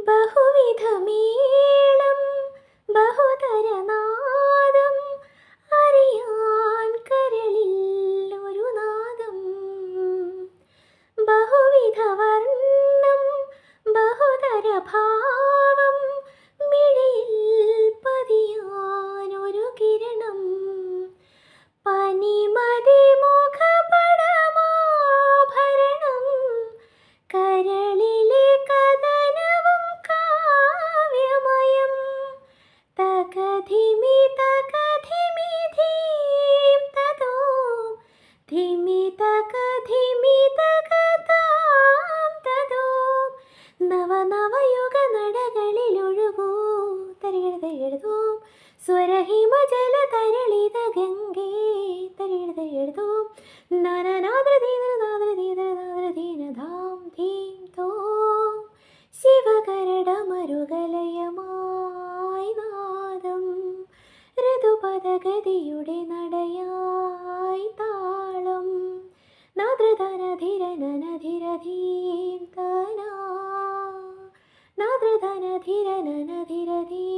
ബഹുവിധമേളം ബഹുതരനാദം അറിയാൻ കരളിൽ ഒരു നാദം. ബഹുവിധവർണ്ണം ബഹുതരഭാവം മിഴിയിൽ പതിയാൻ ഒരു കിരണം. പനിമതി മുഖപടമാഭരണം കരളിലെ കഥനവും കാവ്യമയം. തകധിമി തകധിമി ധീം തതോ ധിമി തകധിമി തകതാം തതോ. നവനവയുഗ നടകളിലൊഴുകൂ തരികിടതയെഴുതൂ സ്വരഹിമജല തരളിത ഗംഗേ തരികിടതയെഴുതൂ. നാനാനാദ്രദീനനാദ്രദീനനാദ്രദീനധാം ധീം തോം. ശിവകരടമരുകലയമായി നാദം ഋതുപദഗതിയുടെ നടയായി താളം. നാദ്രധനധിരനധിരധീം തനാ നാദ്രധനധിരനധിരധീം